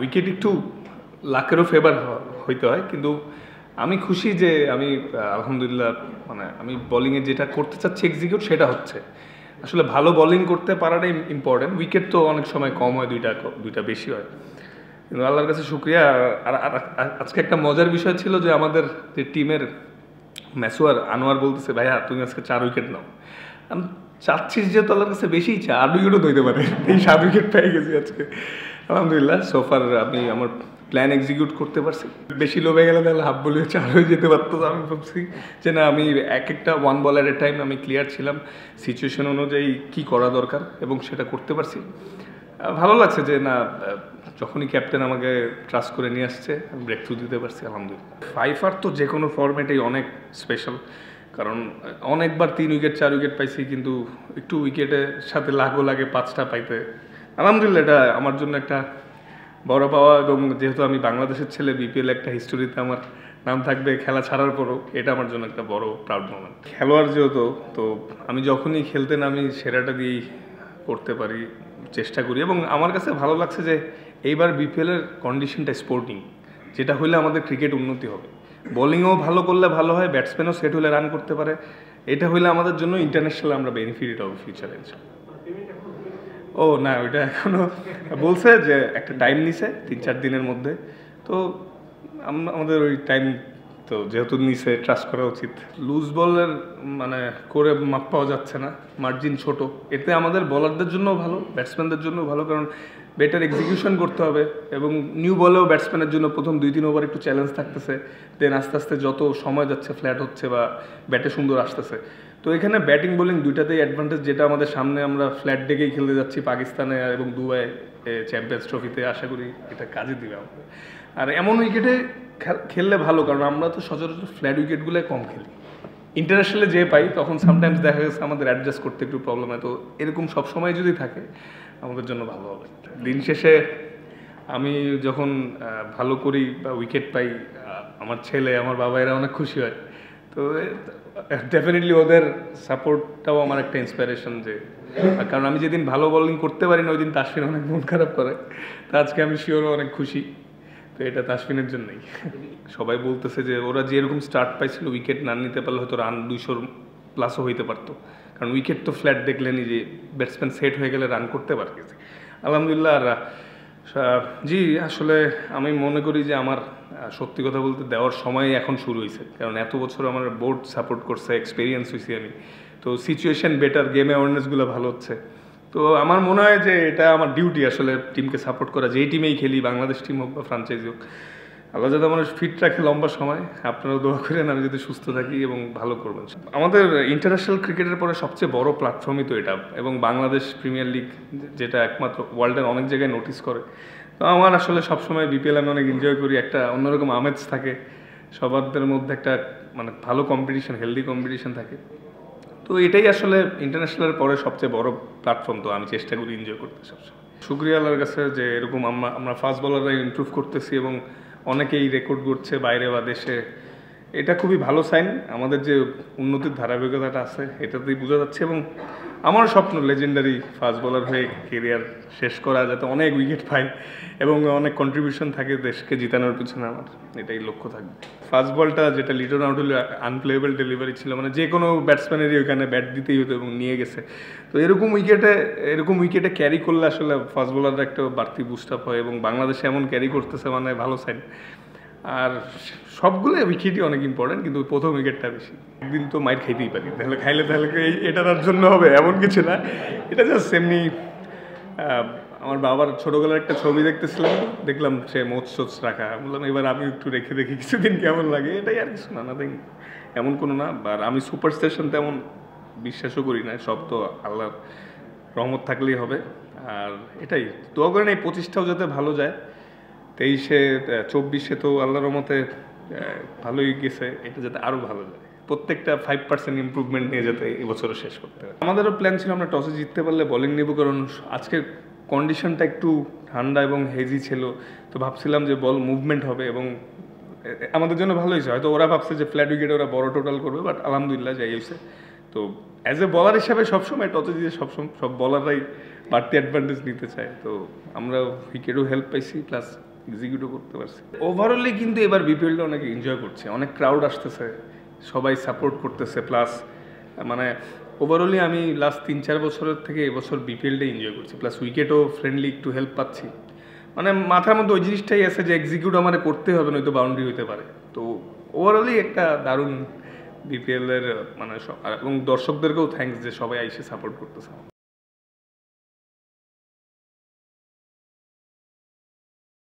Wicket একটু লাকেরও favour হইতে হয়, কিন্তু আমি খুশি যে আমি আলহামদুলিল্লাহ মানে আমি বোলিংয়ে যেটা করতে চাচ্ছি এক্সিকিউট সেটা হচ্ছে। আসলে ভালো বোলিং করতে পারাটাই ইম্পর্টেন্ট। উইকেট তো অনেক সময় কম হয়, দুইটা বেশি হয়, কিন্তু আল্লাহর কাছে শুক্রিয়া। আজকে একটা মজার বিষয় ছিল যে আমাদের যে টিমের মেসোয়ার আনোয়ার বলতেছে, ভাইয়া তুমি আজকে 4 উইকেট নাও। আমি চাচ্ছিস যেহেতু আল্লাহর কাছে বেশি ইচ্ছা, 8 উইকেটও ধরতে পারে। এই 7 উইকেট পেয়ে গেছি আজকে আলহামদুলিল্লাহ। সোফার আমি আমার প্ল্যান এক্সিকিউট করতে পারছি। বেশি লোভে গেলে তাহলে হাফ বলে 4 হয়ে যেতে পারতো। আমি ভাবছি যে না, আমি একটা ওয়ান বল এট এ টাইম আমি ক্লিয়ার ছিলাম, সিচুয়েশন অনুযায়ী কি করা দরকার এবং সেটা করতে পারছি। ভালো লাগছে যে না, যখনই ক্যাপ্টেন আমাকে ট্রাস্ট করে নিয়ে আসছে আমি ব্রেক থ্রু দিতে পারছি আলহামদুলিল্লাহ। ফাইফার তো যে কোনো ফরম্যাটেই অনেক স্পেশাল, কারণ অনেকবার 3 উইকেট 4 উইকেট পাইছি, কিন্তু একটু উইকেটের সাথে লাগও লাগে 5টা পাইতে। আলহামদুলিল্লাহ এটা আমার জন্য একটা বড় পাওয়া, এবং যেহেতু আমি বাংলাদেশের ছেলে, বিপিএল একটা হিস্টোরিতে আমার নাম থাকবে খেলা ছাড়ার পরও, এটা আমার জন্য একটা বড় প্রাউড মোমেন্ট। খেলোয়াড় যেহেতু, তো আমি যখনই খেলতে নামি সেরাটা দিয়েই করতে পারি, চেষ্টা করি। এবং আমার কাছে ভালো লাগছে যে এইবার বিপিএলের কন্ডিশনটা স্পোর্টিং, যেটা হইলে আমাদের ক্রিকেট উন্নতি হবে। বোলিংও ভালো করলে ভালো হয়, ব্যাটসম্যানও সেট হলে রান করতে পারে, এটা হইলে আমাদের জন্য ইন্টারন্যাশনাল আমরা বেনিফিট হবে ফিউচারে। ও না, ওইটা এখনো বলছে যে একটা টাইম নিছে 3-4 দিনের মধ্যে। তো আমাদের ওই টাইম তো যেহেতু নিছে, ট্রাস্ট করা উচিত। লুজ বলের মানে করে মাপ পাওয়া যাচ্ছে না, মার্জিন ছোট। এতে আমাদের বলারদের জন্য ভালো, ব্যাটসম্যানদের জন্য ভালো, কারণ বেটার এক্সিকিউশন করতে হবে। এবং নিউ বলেও ব্যাটসম্যানের জন্য প্রথম 2-3 ওভার একটু চ্যালেঞ্জ থাকতেছে, দেন আস্তে আস্তে যত সময় যাচ্ছে ফ্ল্যাট হচ্ছে বা ব্যাটে সুন্দর আসতেছে। তো এখানে ব্যাটিং বোলিং দুইটাতেই অ্যাডভান্টেজ, যেটা আমাদের সামনে আমরা ফ্ল্যাট ডেকেই খেলতে যাচ্ছি পাকিস্তানে এবং দুবাই চ্যাম্পিয়ন্স ট্রফিতে, আশা করি এটা কাজে দিবে আমাদের। আর এমন উইকেটে খেললে ভালো, কারণ আমরা তো সচরাচর ফ্ল্যাট উইকেটগুলোই কম খেলি। ইন্টারন্যাশনালে যে পাই তখন সামটাইমস দেখা গেছে আমাদের অ্যাডজাস্ট করতে একটু প্রবলেম হয়। তো এরকম সবসময় যদি থাকে আমাদের জন্য ভালো হবে। দিন শেষে আমি যখন ভালো করি বা উইকেট পাই, আমার ছেলে, আমার বাবা, এরা অনেক খুশি হয়। তো ডেফিনেটলি ওদের সাপোর্টটাও আমার একটা ইন্সপিরেশন। যে কারণ আমি যেদিন ভালো বোলিং করতে পারি না, ওই দিন তাসফিন অনেক মন খারাপ করে। তো আজকে আমি শিওরও অনেক খুশি। তো এটা তাসফিনের জন্যই। সবাই বলতেছে যে ওরা যেরকম স্টার্ট পাইছিল, উইকেট না নিতে পারলে হয়তো রান 200 প্লাসও হইতে পারতো, কারণ উইকেট তো ফ্ল্যাট দেখলেনি যে ব্যাটসম্যান সেট হয়ে গেলে রান করতে পারে আলহামদুলিল্লাহ। আর জি, আসলে আমি মনে করি যে আমার সত্যি কথা বলতে দেওয়ার সময় এখন শুরু হয়েছে, কারণ এত বছর আমার বোর্ড সাপোর্ট করছে, এক্সপিরিয়েন্স হয়েছি আমি। তো সিচুয়েশন বেটার, গেম অ্যাওয়ারনেসগুলো ভালো হচ্ছে। তো আমার মনে হয় যে এটা আমার ডিউটি আসলে টিমকে সাপোর্ট করা, যেই টিমেই খেলি, বাংলাদেশ টিম হোক বা ফ্রাঞ্চাইজি হোক। আল্লাহ যাতে আমার ফিট রাখে লম্বা সময়, আপনারা দোয়া করেন আমি যদি সুস্থ থাকি এবং ভালো করবেন। আমাদের ইন্টারন্যাশনাল ক্রিকেটের পরে সবচেয়ে বড় প্ল্যাটফর্মই তো এটা, এবং বাংলাদেশ প্রিমিয়ার লিগ, যেটা একমাত্র ওয়ার্ল্ডের অনেক জায়গায় নোটিস করে। তো আমার আসলে সবসময় বিপিএল আমি অনেক এনজয় করি, একটা অন্যরকম আমেজ থাকে সবারদের মধ্যে, একটা মানে ভালো কম্পিটিশন, হেলদি কম্পিটিশন থাকে। তো এটাই আসলে ইন্টারন্যাশনালের পরে সবচেয়ে বড় প্ল্যাটফর্ম। তো আমি চেষ্টা করি এনজয় করতে সবসময়। শুক্রিয়া আল্লাহর কাছে যে এরকম আমরা ফাস্ট বলাররা ইমপ্রুভ করতেছি এবং অনেকেই রেকর্ড করছে বাইরে বা দেশে। এটা খুবই ভালো সাইন, আমাদের যে উন্নতির ধারাবাহিকতাটা আছে এটাতেই বোঝা যাচ্ছে। এবং আমার স্বপ্ন লেজেন্ডারি ফাস্ট বলার হয়ে কেরিয়ার শেষ করা, যাতে অনেক উইকেট পাই এবং অনেক কন্ট্রিবিউশন থাকে দেশকে জিতানোর পিছনে, আমার এটাই লক্ষ্য থাকবে। ফাস্ট বলটা যেটা লিটন আউট হলে আনপ্লেয়েবল ডেলিভারি ছিল, মানে যে কোনো ব্যাটসম্যানেরই ওইখানে ব্যাট দিতেই হতো এবং নিয়ে গেছে। তো এরকম উইকেটে ক্যারি করলে আসলে ফাস্ট বলাররা একটা বাড়তি বুস্ট আপ হয়, এবং বাংলাদেশে এমন ক্যারি করতেছে মানে ভালো সাইন। আর সবগুলো উইকেটই অনেক ইম্পর্টেন্ট, কিন্তু প্রথম উইকেটটা বেশি। একদিন তো মাইর খাইতেই পারি, তাহলে তাহলে এটার জন্য হবে এমন কিছু না, এটা জাস্ট এমনি। আমার বাবার ছোটোবেলার একটা ছবি দেখতেছিলাম, দেখলাম সে মোচ রাখা, বললাম এবার আমি একটু রেখে দেখি কিছুদিন কেমন লাগে, এটাই আর কিছু না। এমন কোনো না। আর আমি সুপারস্টিশন তেমন বিশ্বাসও করি না, সব তো আল্লাহর রহমত থাকলেই হবে। আর এটাই দোয়া করেন এই 25টাও যাতে ভালো যায়। 23-এ 24-এ তো আল্লাহর রহমতে ভালোই গেছে, এটা যাতে আরও ভালো যায়, প্রত্যেকটা 5% ইম্প্রুভমেন্ট নিয়ে যাতে এবছরও শেষ করতে হয়। আমাদেরও প্ল্যান ছিল আমরা টসে জিততে পারলে বোলিং নেব, কারণ আজকের কন্ডিশনটা একটু ঠান্ডা এবং হেজি ছিল। তো ভাবছিলাম যে বল মুভমেন্ট হবে এবং আমাদের জন্য ভালো হয়েছে। হয়তো ওরা ভাবছে যে ফ্ল্যাট উইকেটে ওরা বড় টোটাল করবে, বাট আলহামদুলিল্লাহ যাই হয়েছে। তো অ্যাজ এ বলার হিসাবে সবসময় টসে জিতে সব বলাররাই বাড়তি অ্যাডভান্টেজ নিতে চায়, তো আমরা উইকেটও হেল্প পাইছি প্লাস এক্সিকিউটও করতে পারছি। ওভারঅলি কিন্তু এবার বিপিএলটা অনেক এনজয় করছে, অনেক ক্রাউড আসতেছে, সবাই সাপোর্ট করতেছে, প্লাস মানে ওভারঅলি আমি লাস্ট 3-4 বছরের থেকে এবছর বিপিএলটা এনজয় করছি, প্লাস উইকেটও ফ্রেন্ডলি একটু হেল্প পাচ্ছি। মানে মাথার মধ্যে ওই জিনিসটাই আছে যে এক্সিকিউট আমার করতে হবে, নয়তো বাউন্ডারি হতে পারে। তো ওভারঅলি একটা দারুণ বিপিএলের মানে এবং দর্শকদেরকেও থ্যাঙ্কস যে সবাই এসে সাপোর্ট করতেছে।